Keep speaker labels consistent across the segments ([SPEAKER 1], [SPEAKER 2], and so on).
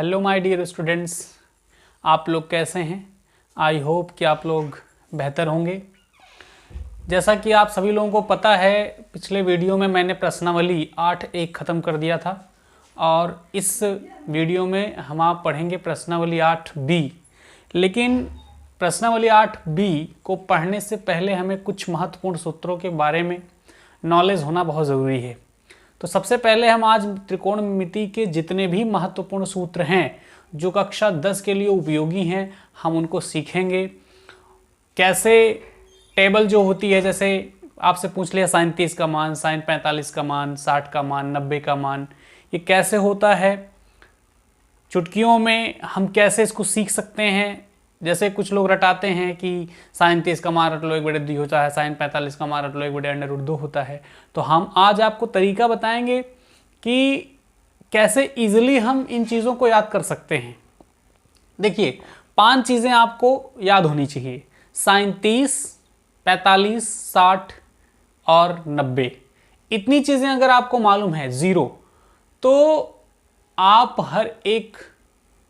[SPEAKER 1] Hello my dear students, आप लोग कैसे हैं। आई होप कि आप लोग बेहतर होंगे। जैसा कि आप सभी लोगों को पता है, पिछले वीडियो में मैंने प्रश्नावली 8.1 ख़त्म कर दिया था और इस वीडियो में हम आप पढ़ेंगे प्रश्नावली 8B। लेकिन प्रश्नावली 8B को पढ़ने से पहले हमें कुछ महत्वपूर्ण सूत्रों के बारे में नॉलेज होना बहुत ज़रूरी है। तो सबसे पहले हम आज त्रिकोणमिति के जितने भी महत्वपूर्ण सूत्र हैं जो कक्षा 10 के लिए उपयोगी हैं, हम उनको सीखेंगे। कैसे टेबल जो होती है, जैसे आपसे पूछ लिया sin 30 का मान, sin 45 का मान, 60 का मान, 90 का मान, ये कैसे होता है। चुटकियों में हम कैसे इसको सीख सकते हैं। जैसे कुछ लोग रटाते हैं कि sin 30 का मान रट लो 1/2 होता है, sin 45 का मान रट लो 1/√2 होता है। तो हम आज आपको तरीका बताएंगे कि कैसे इजीली हम इन चीज़ों को याद कर सकते हैं। देखिए, 5 चीज़ें आपको याद होनी चाहिए। sin 30, 45, 60 और 90, इतनी चीज़ें अगर आपको मालूम है, 0, तो आप हर एक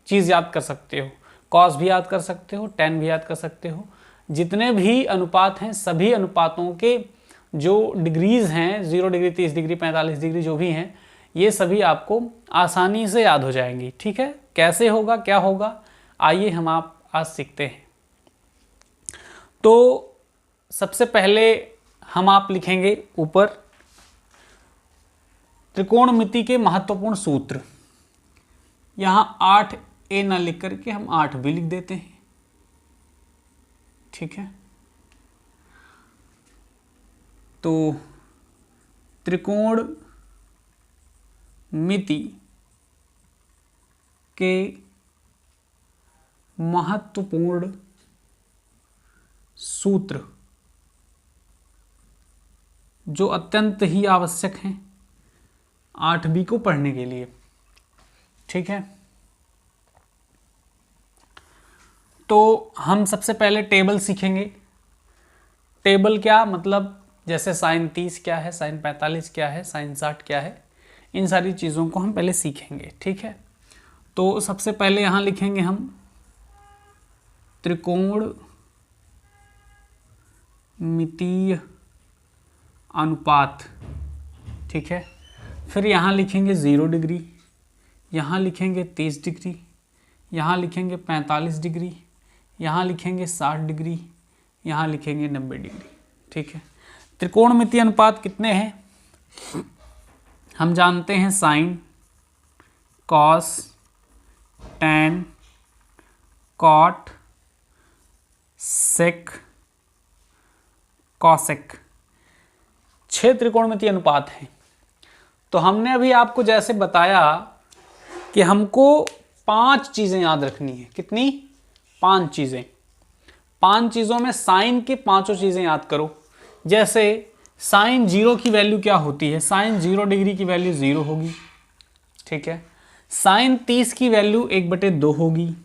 [SPEAKER 1] चीज़ याद कर सकते हो। कॉस भी याद कर सकते हो, tan भी याद कर सकते हो। जितने भी अनुपात हैं, सभी अनुपातों के जो डिग्रीज हैं, 0 डिग्री, 30 डिग्री, 45 डिग्री, जो भी हैं, ये सभी आपको आसानी से याद हो जाएंगी। ठीक है, कैसे होगा, क्या होगा, आइए हम आप आज सीखते हैं। तो सबसे पहले हम आप लिखेंगे ऊपर त्रिकोणमिति के महत्वपूर्ण सूत्र। यहाँ 8A ना लिख करके हम 8B लिख देते हैं। ठीक है, तो त्रिकोणमिति के महत्वपूर्ण सूत्र जो अत्यंत ही आवश्यक हैं 8B को पढ़ने के लिए। ठीक है, तो हम सबसे पहले टेबल सीखेंगे। टेबल क्या मतलब, जैसे sin 30 क्या है, sin 45 क्या है, sin 60 क्या है, इन सारी चीज़ों को हम पहले सीखेंगे। ठीक है, तो सबसे पहले यहाँ लिखेंगे हम त्रिकोणमितीय अनुपात। ठीक है, फिर यहाँ लिखेंगे 0 डिग्री, यहाँ लिखेंगे 30 डिग्री, यहाँ लिखेंगे 45 डिग्री, यहाँ लिखेंगे 60 डिग्री, यहाँ लिखेंगे 90 डिग्री। ठीक है, त्रिकोणमितीय अनुपात कितने हैं हम जानते हैं। साइन, कॉस, टैन, कॉट, सेक, कॉसेक, 6 त्रिकोणमितीय अनुपात हैं। तो हमने अभी आपको जैसे बताया कि हमको 5 चीज़ें याद रखनी है। कितनी? 5 चीज़ें। 5 चीज़ों में साइन के 5 चीज़ें याद करो। जैसे साइन 0 की वैल्यू क्या होती है, साइन 0 डिग्री की वैल्यू 0 होगी। ठीक है, साइन 30 की वैल्यू 1/2 होगी।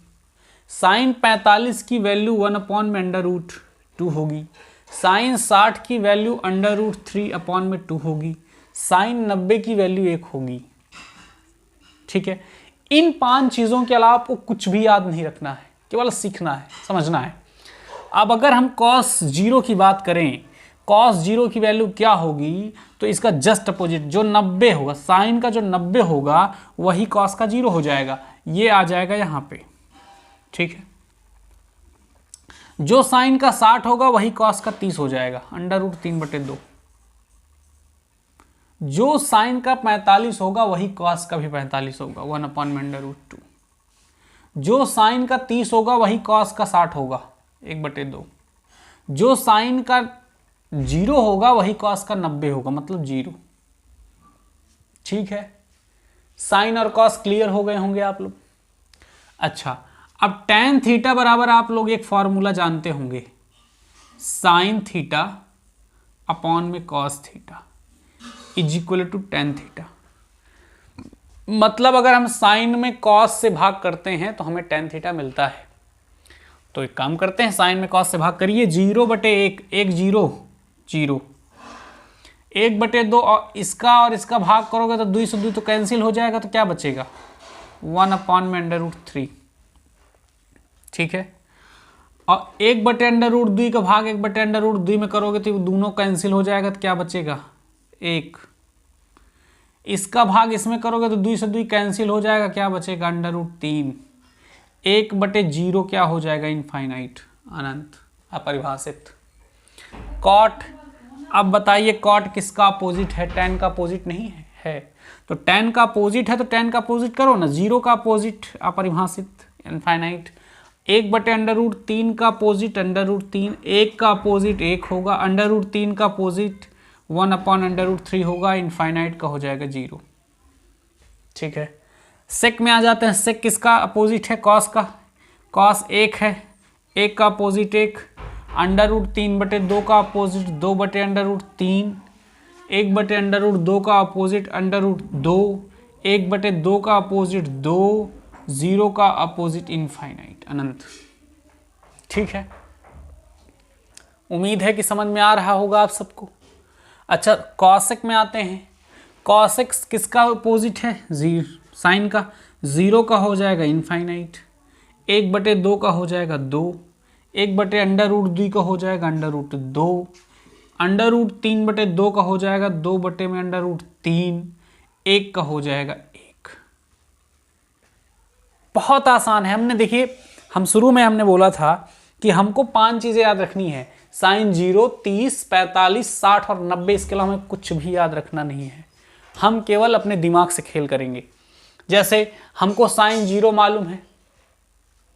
[SPEAKER 1] साइन 45 की वैल्यू 1/√2 होगी। साइन 60 की वैल्यू √3/2 होगी। साइन 90 की वैल्यू 1 होगी। ठीक है, इन 5 चीज़ों के अलावा आपको कुछ भी याद नहीं रखना है, केवल सीखना है, समझना है। अब अगर हम cos 0 की बात करें, cos 0 की वैल्यू क्या होगी, तो इसका जस्ट अपोजिट जो 90 होगा, साइन का जो 90 होगा वही cos का 0 हो जाएगा, ये आ जाएगा यहाँ पे। ठीक है, जो साइन का 60 होगा वही cos का 30 हो जाएगा, √3/2। जो साइन का 45 होगा वही cos का भी 45 होगा, 1/√2। जो साइन का 30 होगा वही cos का 60 होगा, 1/2। जो साइन का 0 होगा वही cos का 90 होगा, मतलब 0। ठीक है, साइन और cos क्लियर हो गए होंगे आप लोग। अच्छा, अब tan थीटा बराबर आप लोग एक फॉर्मूला जानते होंगे, साइन थीटा अपॉन में cos theta is equal to tan theta. मतलब अगर हम साइन में cos से भाग करते हैं तो हमें tan थीटा मिलता है। तो एक काम करते हैं, साइन में cos से भाग करिए, 0/1, 1 0 0, 1/2 और इसका भाग करोगे तो 2 से 2 तो कैंसिल हो जाएगा, तो क्या बचेगा, 1/√3, ठीक है। और 1/√2 का भाग 1/√2 में करोगे तो दोनों कैंसिल हो जाएगा, तो क्या बचेगा 1। इसका भाग इसमें करोगे तो 2 से 2 कैंसिल हो जाएगा, क्या बचेगा √3। 1/0 क्या हो जाएगा, इनफाइनाइट, अनंत, अपरिभाषित। कॉट, अब बताइए कॉट किसका अपोजिट है, tan का अपोजिट नहीं है, तो tan का अपोजिट है तो tan का अपोजिट करो ना। 0 का अपोजिट अपरिभाषित, इनफाइनाइट। 1/√3 का अपोजिट √3, 1 का अपोजिट 1 होगा, √3 का अपोजिट 1/√3 होगा, इनफाइनाइट का हो जाएगा 0, ठीक है। सेक में आ जाते हैं। सेक किसका अपोजिट है, कॉस का। कॉस 1 है, 1 का अपोजिट 1, √3/2 का अपोजिट 2/√3, 1/√2 का अपोजिट √2, 1/2 का अपोजिट 2, 0 का अपोजिट इनफाइनाइट, अनंत, ठीक है। उम्मीद है कि समझ में आ रहा होगा आप सबको। अच्छा, कॉसेक में आते हैं। कॉसेक किसका अपोजिट है, साइन का। 0 का हो जाएगा इनफाइनाइट, 1/2 का हो जाएगा 2, 1/√2 का हो जाएगा √2, √3/2 का हो जाएगा 2/√3, 1 का हो जाएगा 1। बहुत आसान है। हमने देखिए, हम शुरू में हमने बोला था कि हमको 5 चीज़ें याद रखनी है, साइन 0, 30, 45, 60 और 90। इसके अलावा हमें कुछ भी याद रखना नहीं है, हम केवल अपने दिमाग से खेल करेंगे। जैसे हमको साइन 0 मालूम है,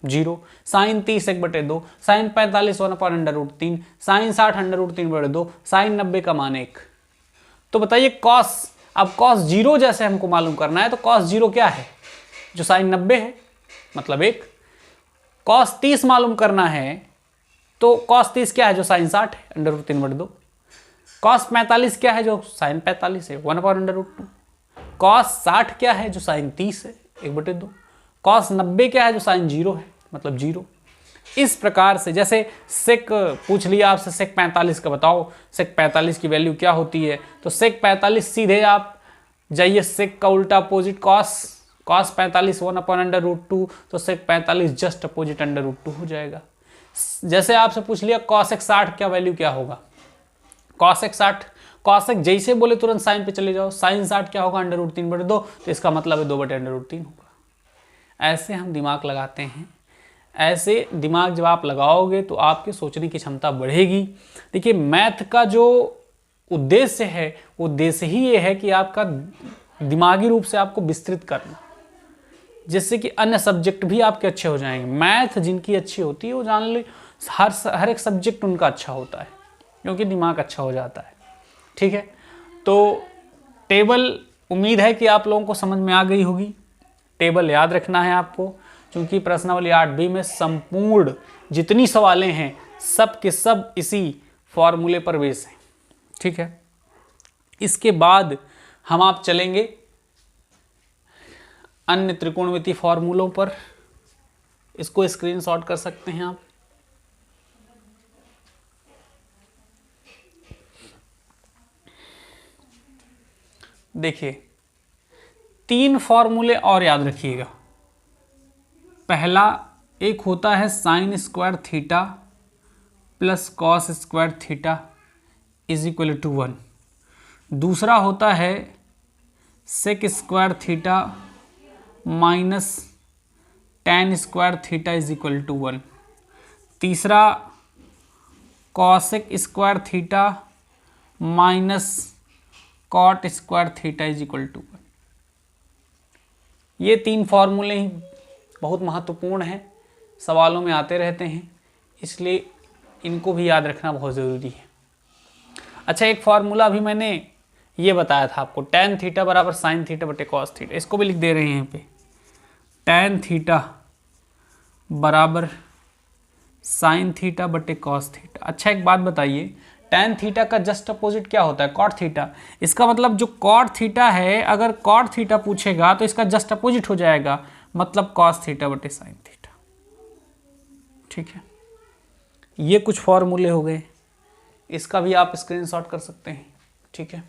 [SPEAKER 1] 0, साइन 30 1/2, साइन 45 1/√3, साइन 60 √3/2, साइन 90 का मान 1। तो बताइए कॉस, अब कॉस 0 जैसे हमको मालूम करना है तो कॉस 0 क्या है, जो साइन 90 है, मतलब 1। कॉस 30 मालूम करना है तो कॉस 30 क्या है, जो साइन 60 है, √3/2। कॉस 45 क्या है, जो साइन 45 है, 1/√2। कॉस 60 क्या है, जो साइन 30 है, 1/2। कॉस 90 क्या है, जो साइन 0 है, मतलब 0। इस प्रकार से, जैसे सेक पूछ लिया आपसे, सेक 45 का बताओ, सेक 45 की वैल्यू क्या होती है, तो सेक 45 सीधे आप जाइए, सेक का उल्टा अपोजिट कॉस, कॉस 45 1/√2, तो सेक 45 जस्ट अपोजिट √2 हो जाएगा। जैसे आपसे पूछ लिया कॉसेक 60 क्या वैल्यू क्या होगा, कॉसेक 60, कॉसेक जैसे बोले तुरंत साइन पे चले जाओ, साइन 60 क्या होगा, √3/2, तो इसका मतलब है 2/√3 होगा। ऐसे हम दिमाग लगाते हैं। ऐसे दिमाग जब आप लगाओगे तो आपके सोचने की क्षमता बढ़ेगी। देखिए, मैथ का जो उद्देश्य है, वो उद्देश्य ही ये है कि आपका दिमागी रूप से आपको विस्तृत करना, जिससे कि अन्य सब्जेक्ट भी आपके अच्छे हो जाएंगे। मैथ जिनकी अच्छी होती है वो जान ले, हर एक सब्जेक्ट उनका अच्छा होता है, क्योंकि दिमाग अच्छा हो जाता है, ठीक है। तो टेबल, उम्मीद है कि आप लोगों को समझ में आ गई होगी। टेबल याद रखना है आपको, क्योंकि प्रश्नावली 8B में संपूर्ण जितनी सवालें हैं सब के सब इसी फॉर्मूले पर बेस हैं, ठीक है। इसके बाद हम आप चलेंगे अन्य त्रिकोणमिति फॉर्मूलों पर। इसको स्क्रीनशॉट कर सकते हैं आप। देखिए, 3 फॉर्मूले और याद रखिएगा। पहला एक होता है sine square theta plus cos square theta is equal to 1। दूसरा होता है sec square theta minus tan square theta is equal to 1। तीसरा cosec square theta minus cot square theta is equal to 1। ये 3 फॉर्मूले ही बहुत महत्वपूर्ण हैं, सवालों में आते रहते हैं, इसलिए इनको भी याद रखना बहुत ज़रूरी है। अच्छा, एक फॉर्मूला भी मैंने ये बताया था आपको, tan थीटा बराबर साइन थीटा बटे कॉस थीटा। इसको भी लिख दे रहे हैं यहाँ पे, tan थीटा बराबर साइन थीटा बटे कॉस थीटा। अच्छा, एक बात बताइए, tan थीटा का जस्ट अपोजिट क्या होता है, कॉट थीटा। इसका मतलब जो कॉट थीटा है, अगर कॉट थीटा पूछेगा तो इसका जस्ट अपोजिट हो जाएगा, मतलब कॉस थीटा बटे साइन थीटा, ठीक है। ये कुछ फॉर्मूले हो गए, इसका भी आप स्क्रीनशॉट कर सकते हैं, ठीक है।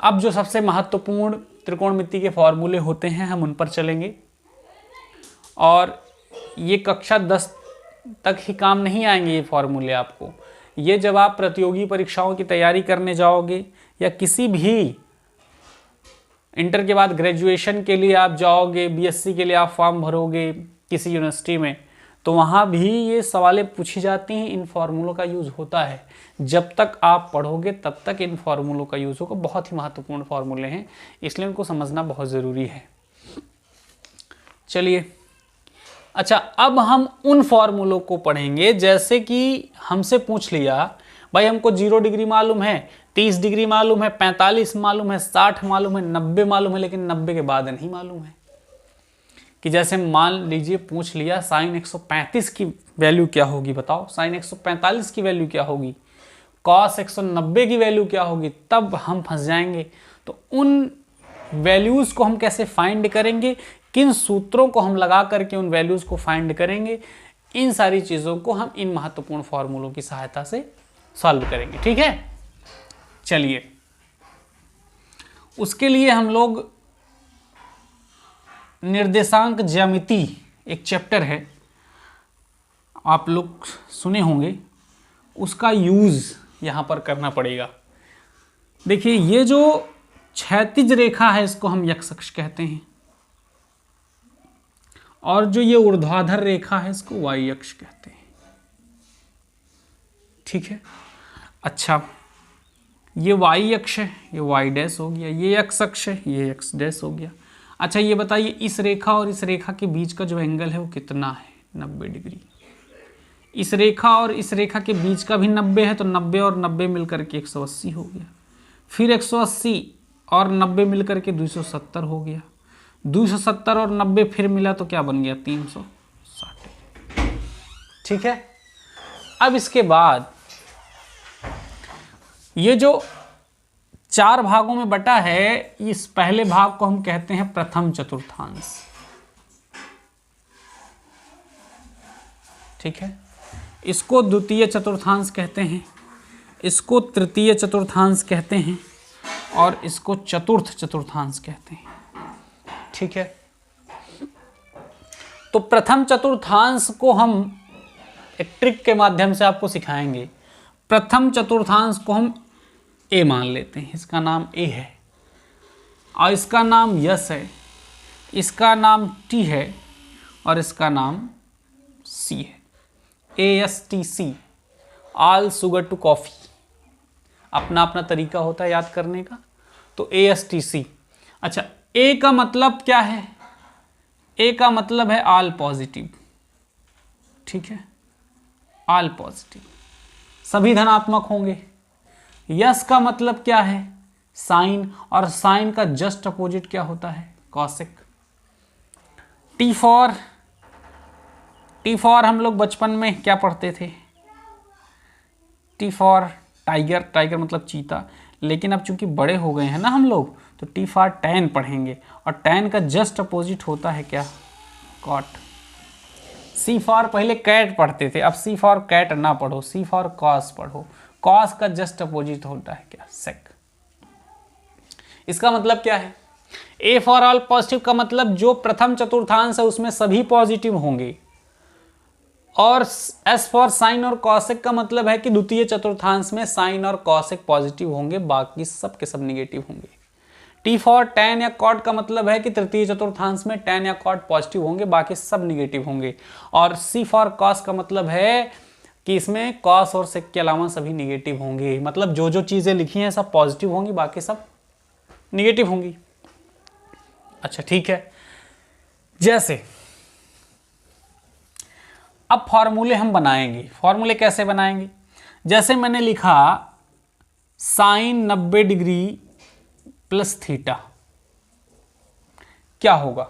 [SPEAKER 1] अब जो सबसे महत्वपूर्ण त्रिकोणमिति के फॉर्मूले होते हैं, हम उन पर चलेंगे। और ये कक्षा 10 तक ही काम नहीं आएंगे ये फॉर्मूले आपको, ये जब आप प्रतियोगी परीक्षाओं की तैयारी करने जाओगे या किसी भी इंटर के बाद ग्रेजुएशन के लिए आप जाओगे, बीएससी के लिए आप फॉर्म भरोगे किसी यूनिवर्सिटी में, तो वहाँ भी ये सवालें पूछी जाती हैं, इन फार्मूलों का यूज़ होता है। जब तक आप पढ़ोगे तब तक इन फार्मूलों का यूज़ होगा। बहुत ही महत्वपूर्ण फार्मूले हैं, इसलिए उनको समझना बहुत ज़रूरी है। चलिए, अच्छा, अब हम उन फार्मूलों को पढ़ेंगे जैसे कि हमसे पूछ लिया भाई हमको 0 डिग्री मालूम है, 30 डिग्री मालूम है, 45 मालूम है, 60 मालूम है, 90 मालूम है, लेकिन 90 के बाद नहीं मालूम है। कि जैसे मान लीजिए पूछ लिया साइन 135 की वैल्यू क्या होगी, बताओ साइन 145 की वैल्यू क्या होगी, कॉस 190 की वैल्यू क्या होगी, तब हम फंस जाएंगे। तो उन वैल्यूज़ को हम कैसे फाइंड करेंगे, किन सूत्रों को हम लगा करके उन वैल्यूज़ को फाइंड करेंगे, इन सारी चीज़ों को हम इन महत्वपूर्ण फॉर्मूलों की सहायता से सॉल्व करेंगे। ठीक है, चलिए, उसके लिए हम लोग निर्देशांक ज्यामिति एक चैप्टर है, आप लोग सुने होंगे, उसका यूज़ यहाँ पर करना पड़ेगा। देखिए, ये जो क्षैतिज रेखा है इसको हम x अक्ष कहते हैं, और जो ये ऊर्ध्वाधर रेखा है इसको y अक्ष कहते हैं। ठीक है, अच्छा, ये y अक्ष है, ये y डैश हो गया, ये x अक्ष है, ये x डैश हो गया। अच्छा, ये बताइए इस रेखा और इस रेखा के बीच का जो एंगल है वो कितना है, 90 डिग्री। इस रेखा और इस रेखा के बीच का भी 90 है, तो 90 और 90 मिलकर के 180 हो गया। फिर 180 और 90 मिलकर के 270 हो गया। 270 और 90 फिर मिला तो क्या बन गया, 360। ठीक है, अब इसके बाद ये जो 4 भागों में बटा है, इस पहले भाग को हम कहते हैं प्रथम चतुर्थांश। ठीक है, इसको द्वितीय चतुर्थांश कहते हैं, इसको तृतीय चतुर्थांश कहते हैं, और इसको चतुर्थ चतुर्थांश कहते हैं। ठीक है, तो प्रथम चतुर्थांश को हम एक ट्रिक के माध्यम से आपको सिखाएंगे। प्रथम चतुर्थांश को हम ए मान लेते हैं, इसका नाम ए है, और इसका नाम यस है, इसका नाम टी है, और इसका नाम सी है। ASTC, all sugar to coffee, अपना अपना तरीका होता है याद करने का। तो ASTC। अच्छा, ए का मतलब क्या है, ए का मतलब है ऑल पॉजिटिव। ठीक है, ऑल पॉजिटिव, सभी धनात्मक होंगे। यस का मतलब क्या है, साइन, और साइन का जस्ट अपोजिट क्या होता है, कॉसेक। टी फॉर हम लोग बचपन में क्या पढ़ते थे, टी फॉर टाइगर, टाइगर मतलब चीता। लेकिन अब चूंकि बड़े हो गए हैं ना हम लोग, तो टी फॉर टैन पढ़ेंगे, और टैन का जस्ट अपोजिट होता है क्या, कॉट। सी फॉर पहले कैट पढ़ते थे, अब सी फॉर कैट ना पढ़ो, सी फॉर कॉस पढ़ो। कॉस का जस्ट अपोजिट होता है क्या, सेक। इसका मतलब क्या है, ए फॉर ऑल पॉजिटिव का मतलब जो प्रथम चतुर्थांश है उसमें सभी पॉजिटिव होंगे, और एस फॉर साइन और कॉसेक का मतलब है कि द्वितीय चतुर्थांश में साइन और कॉसेक पॉजिटिव होंगे, बाकी सब के सब निगेटिव होंगे। टी फॉर टैन या कॉट का मतलब है कि तृतीय चतुर्थांश में टैन या कॉट पॉजिटिव होंगे, बाकी सब निगेटिव होंगे। और सी फॉर कॉस का मतलब है कि इसमें कॉस और सेक के अलावा सभी निगेटिव होंगे, मतलब जो जो चीज़ें लिखी हैं सब पॉजिटिव होंगी, बाकी सब निगेटिव होंगी। अच्छा, ठीक है, जैसे अब फॉर्मूले हम बनाएंगे। फॉर्मूले कैसे बनाएंगे, जैसे मैंने लिखा साइन 90 डिग्री प्लस थीटा, क्या होगा।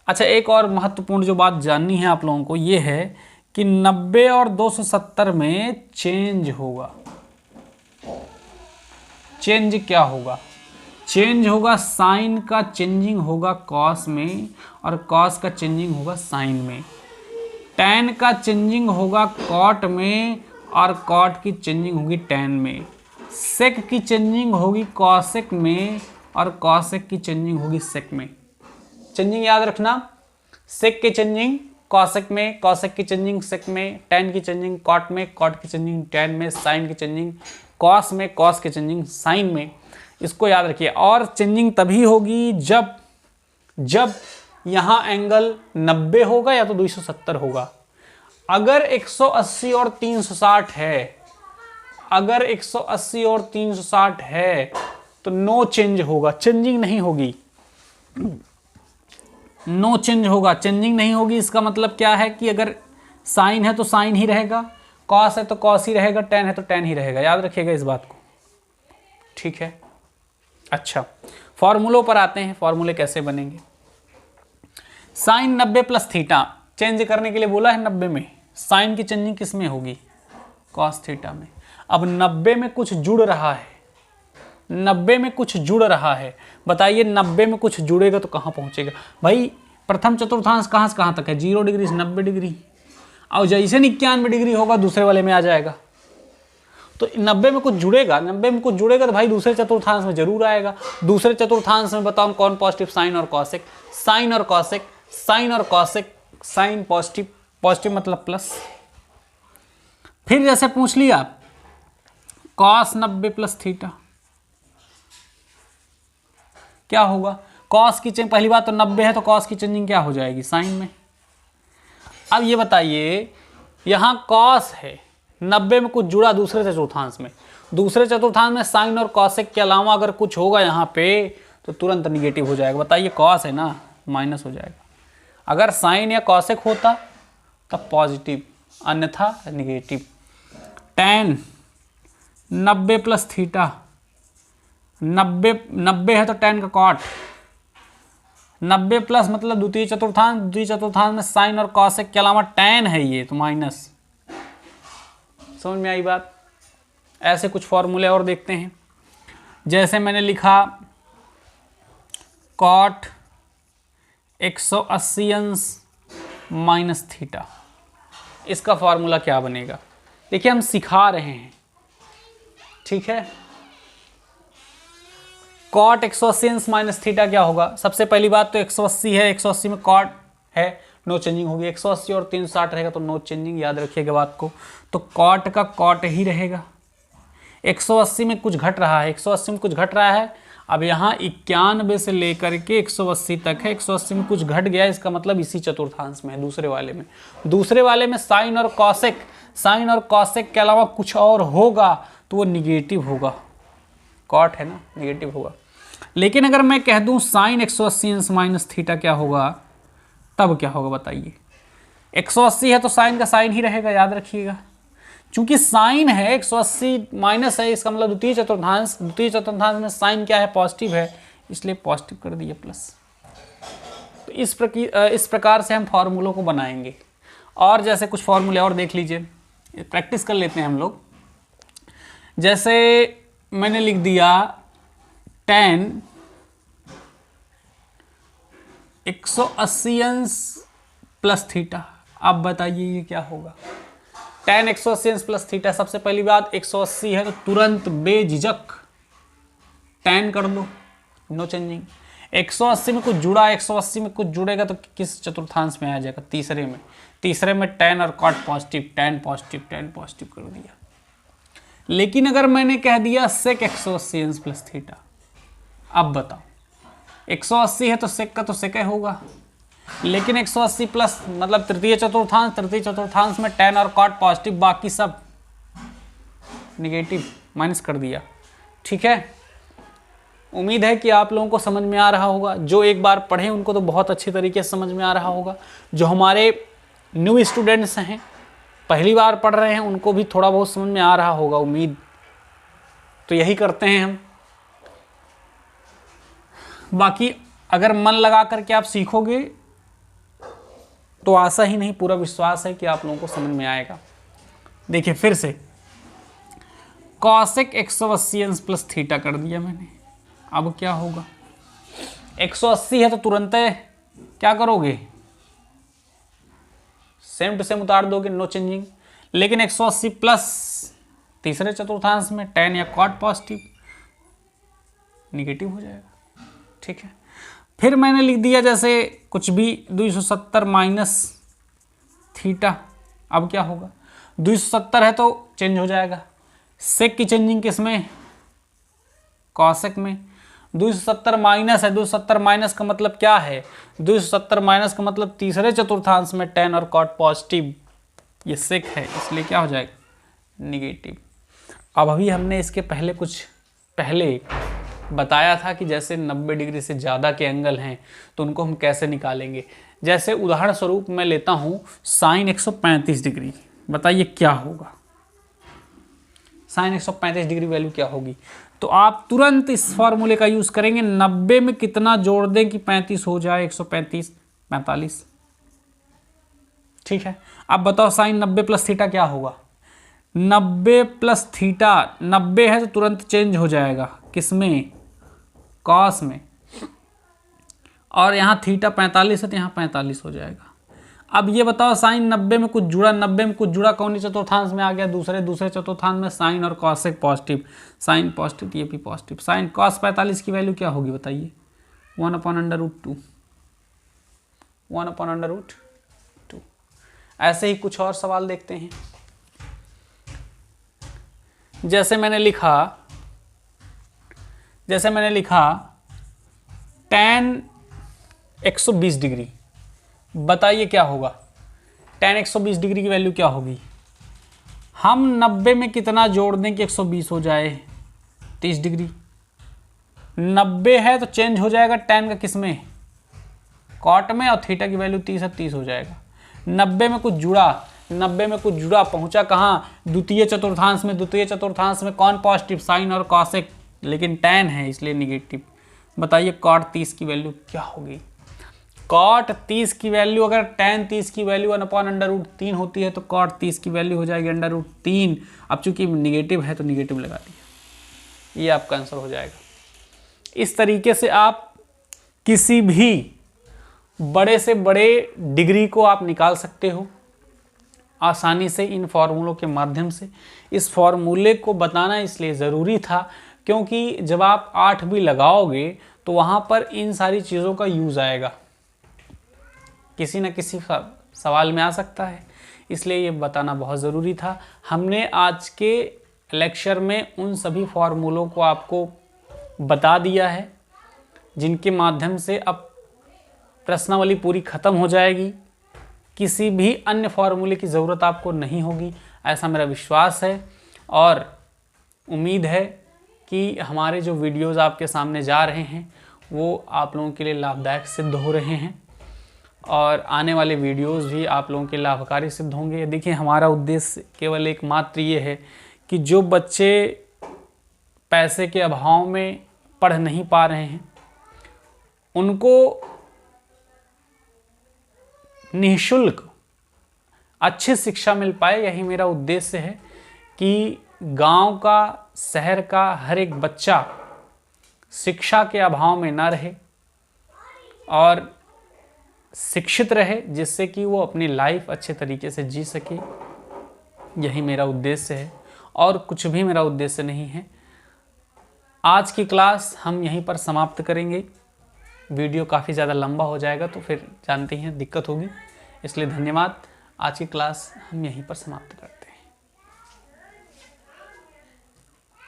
[SPEAKER 1] अच्छा, एक और महत्वपूर्ण जो बात जाननी है आप लोगों को, ये है कि 90 और 270 में चेंज होगा। चेंज क्या होगा, चेंज होगा साइन का चेंजिंग होगा कॉस में, और कॉस का चेंजिंग होगा साइन में। टैन का चेंजिंग होगा कॉट में, और कॉट की चेंजिंग होगी टैन में। सेक की चेंजिंग होगी कॉसेक में, और कॉसेक की चेंजिंग होगी सेक में। चेंजिंग याद रखना, सेक की चेंजिंग कॉसेक में, कॉसेक की चेंजिंग सेक में, टैन की चेंजिंग कॉट में, कॉट की चेंजिंग टैन में, साइन की चेंजिंग कॉस में, कॉस की चेंजिंग साइन में। इसको याद रखिए। और चेंजिंग तभी होगी जब यहाँ एंगल 90 होगा या तो 270 होगा। अगर 180 और 360 है, अगर 180 और 360 है तो नो चेंज होगा, चेंजिंग नहीं होगी, नो चेंज होगा, चेंजिंग नहीं होगी। इसका मतलब क्या है कि अगर साइन है तो साइन ही रहेगा, कॉस है तो कॉस ही रहेगा, टैन है तो टैन ही रहेगा। याद रखिएगा इस बात को, ठीक है। अच्छा, फॉर्मूलों पर आते हैं, फॉर्मूले कैसे बनेंगे। साइन 90 प्लस थीटा चेंज करने के लिए बोला है 90 में, साइन की चेंजिंग किस में होगी, कॉस थीटा में। अब 90 में कुछ जुड़ रहा है, 90 में कुछ जुड़ रहा है, बताइए 90 में कुछ जुड़ेगा तो कहाँ पहुँचेगा भाई। प्रथम चतुर्थांश कहाँ से कहाँ तक है, 0 डिग्री से 90 डिग्री, और जैसे 91 डिग्री होगा दूसरे वाले में आ जाएगा। तो 90 में कुछ जुड़ेगा, 90 में कुछ जुड़ेगा तो भाई दूसरे चतुर्थांश में जरूर आएगा। दूसरे चतुर्थांश में बताओ कौन पॉजिटिव, साइन और कॉसेक, साइन और कॉसेक, साइन और कॉसेक, साइन पॉजिटिव, पॉजिटिव मतलब प्लस। फिर जैसे पूछ लिया कॉस 90 प्लस थीटा, क्या होगा, कॉस की चेंज, पहली बात तो 90 है तो कॉस की चेंजिंग क्या हो जाएगी, साइन में। अब ये बताइए यहां कॉस है, 90 में कुछ जुड़ा दूसरे चतुर्थांश में, दूसरे चतुर्थांश में साइन और कॉसेक के अलावा अगर कुछ होगा यहाँ पे तो तुरंत निगेटिव हो जाएगा। बताइए कॉस है ना, माइनस हो जाएगा। अगर साइन या कॉसेक होता तब पॉजिटिव, अन्यथा निगेटिव। टैन 90 प्लस थीटा, 90 है तो टैन का कॉट, 90 प्लस मतलब द्वितीय चतुर्थांश, द्वितीय चतुर्थांश में साइन और कॉसेक के अलावा टैन है ये तो माइनस। समझ में आई बात। ऐसे कुछ फॉर्मूले और देखते हैं। जैसे मैंने लिखा कॉट 180 अंश माइनस थीटा, इसका फॉर्मूला क्या बनेगा। देखिए हम सिखा रहे हैं, ठीक है। कॉट 180 अंश माइनस थीटा क्या होगा, सबसे पहली बात तो 180 है, 180 में कॉट है, नो चेंजिंग होगी। 180 और 360 रहेगा तो नो चेंजिंग, याद रखिएगा बात को। तो कॉट का कॉट ही रहेगा। 180 में कुछ घट रहा है, 180 में कुछ घट रहा है। अब यहाँ 91 से लेकर के 180 तक है, 180 में कुछ घट गया, इसका मतलब इसी चतुर्थांश में है, दूसरे वाले में। दूसरे वाले में साइन और कॉसेक, साइन और कॉसेक के अलावा कुछ और होगा तो वो निगेटिव होगा, कॉट है ना, निगेटिव होगा। लेकिन अगर मैं कह दूं साइन 180 अंश माइनस थीटा क्या होगा, तब क्या होगा बताइए। 180 है तो साइन का साइन ही रहेगा, याद रखिएगा। चूंकि साइन है 180 माइनस है, इसका मतलब द्वितीय चतुर्थांश, द्वितीय चतुर्थांश में साइन क्या है, पॉजिटिव है, इसलिए पॉजिटिव कर दिया प्लस। तो इस प्रकार से हम फॉर्मूलों को बनाएंगे। और जैसे कुछ फॉर्मूले और देख लीजिए, प्रैक्टिस कर लेते हैं हम लोग। जैसे मैंने लिख दिया tan 180 अंश प्लस थीटा, अब बताइए ये क्या होगा। tan 180 अंश प्लस थीटा, सबसे पहली बात 180 है तो तुरंत बेझिझक tan कर दो, नो चेंजिंग। 180 में कुछ जुड़ा, 180 में कुछ जुड़ेगा तो किस चतुर्थांश में आ जाएगा, तीसरे में। तीसरे में tan और cot positive, tan positive, tan positive कर दिया। लेकिन अगर मैंने कह दिया sec 180 अंश प्लस थीटा, अब बताओ 180 है तो sec का तो sec ही होगा, लेकिन 180 प्लस मतलब तृतीय चतुर्थांश, तृतीय चतुर्थांश में tan और cot पॉजिटिव, बाकी सब निगेटिव, माइनस कर दिया। ठीक है, उम्मीद है कि आप लोगों को समझ में आ रहा होगा। जो एक बार पढ़े उनको तो बहुत अच्छी तरीके से समझ में आ रहा होगा। जो हमारे न्यू स्टूडेंट्स हैं, पहली बार पढ़ रहे हैं, उनको भी थोड़ा बहुत समझ में आ रहा होगा, उम्मीद तो यही करते हैं हम। बाकी अगर मन लगा करके आप सीखोगे तो आशा ही नहीं, पूरा विश्वास है कि आप लोगों को समझ में आएगा। देखिए फिर से कॉसेक 180 अंश प्लस थीटा कर दिया मैंने। अब क्या होगा, 180 है तो तुरंत क्या करोगे, सेम टू सेम उतार दोगे, नो चेंजिंग। लेकिन 180 प्लस तीसरे चतुर्थांश में tan या cot पॉजिटिव, निगेटिव हो जाएगा। ठीक है। फिर मैंने लिख दिया जैसे कुछ भी 270 माइनस थीटा। अब क्या होगा, 270 है तो चेंज हो जाएगा, सेक की चेंजिंग किस में, कॉसेक में। 270 माइनस है, 270 माइनस का मतलब क्या है, 270 माइनस का मतलब तीसरे चतुर्थांश में tan और cot पॉजिटिव, ये सेक है, इसलिए क्या हो जाएगा, निगेटिव। अब अभी हमने इसके पहले बताया था कि जैसे 90 डिग्री से ज़्यादा के एंगल हैं तो उनको हम कैसे निकालेंगे। जैसे उदाहरण स्वरूप मैं लेता हूँ साइन 135 डिग्री, बताइए क्या होगा, साइन 135 डिग्री वैल्यू क्या होगी। तो आप तुरंत इस फॉर्मूले का यूज़ करेंगे, 90 में कितना जोड़ दें कि 35 हो जाए, 135 45, ठीक है। अब बताओ साइन 90 प्लस थीटा क्या होगा, 90 प्लस थीटा, 90 है तो तुरंत चेंज हो जाएगा किसमें, कॉस में, और यहाँ थीटा 45 है तो यहाँ 45 हो जाएगा। अब ये बताओ साइन 90 में कुछ जुड़ा, 90 में कुछ जुड़ा कौन सी चतुर्थांश में आ गया, दूसरे चतुर्थांश में साइन और कॉसेक पॉजिटिव, साइन पॉजिटिव ये भी पॉजिटिव, साइन कॉस 45 की वैल्यू क्या होगी बताइए, 1/√2, 1/√2। ऐसे ही कुछ और सवाल देखते हैं। जैसे मैंने लिखा tan 120 डिग्री, बताइए क्या होगा, tan 120 डिग्री की वैल्यू क्या होगी। हम 90 में कितना जोड़ दें कि 120 हो जाए, 30 डिग्री। 90 है तो चेंज हो जाएगा tan का किस में, कॉट में, और थीटा की वैल्यू 30 है, 30 हो जाएगा। 90 में कुछ जुड़ा, पहुंचा कहाँ, द्वितीय चतुर्थांश में, द्वितीय चतुर्थांश में कौन पॉजिटिव, साइन और कॉसेक, लेकिन tan है इसलिए निगेटिव। बताइए कॉट 30 की वैल्यू क्या होगी, कॉट 30 की वैल्यू, अगर tan 30 की वैल्यू 1/√3 होती है तो कॉट 30 की वैल्यू हो जाएगी √3। अब चूंकि निगेटिव है तो निगेटिव लगा दिया, ये आपका आंसर हो जाएगा। इस तरीके से आप किसी भी बड़े से बड़े डिग्री को आप निकाल सकते हो आसानी से इन फॉर्मूलों के माध्यम से। इस फॉर्मूले को बताना इसलिए ज़रूरी था क्योंकि जब आप 8 भी लगाओगे तो वहाँ पर इन सारी चीज़ों का यूज़ आएगा, किसी न किसी सवाल में आ सकता है, इसलिए ये बताना बहुत ज़रूरी था। हमने आज के लेक्चर में उन सभी फॉर्मूलों को आपको बता दिया है जिनके माध्यम से अब प्रश्नावली पूरी ख़त्म हो जाएगी, किसी भी अन्य फॉर्मूले की ज़रूरत आपको नहीं होगी, ऐसा मेरा विश्वास है। और उम्मीद है कि हमारे जो वीडियोज़ आपके सामने जा रहे हैं वो आप लोगों के लिए लाभदायक सिद्ध हो रहे हैं और आने वाले वीडियोज़ भी आप लोगों के लाभकारी सिद्ध होंगे। देखिए हमारा उद्देश्य केवल एकमात्र ये है कि जो बच्चे पैसे के अभाव में पढ़ नहीं पा रहे हैं उनको निःशुल्क अच्छी शिक्षा मिल पाए, यही मेरा उद्देश्य है कि गांव का, शहर का हर एक बच्चा शिक्षा के अभाव में ना रहे और शिक्षित रहे, जिससे कि वो अपनी लाइफ अच्छे तरीके से जी सके। यही मेरा उद्देश्य है और कुछ भी मेरा उद्देश्य नहीं है। आज की क्लास हम यहीं पर समाप्त करेंगे, वीडियो काफ़ी ज़्यादा लंबा हो जाएगा तो फिर जानते हैं दिक्कत होगी, इसलिए धन्यवाद। आज की क्लास हम यहीं पर समाप्त करते हैं।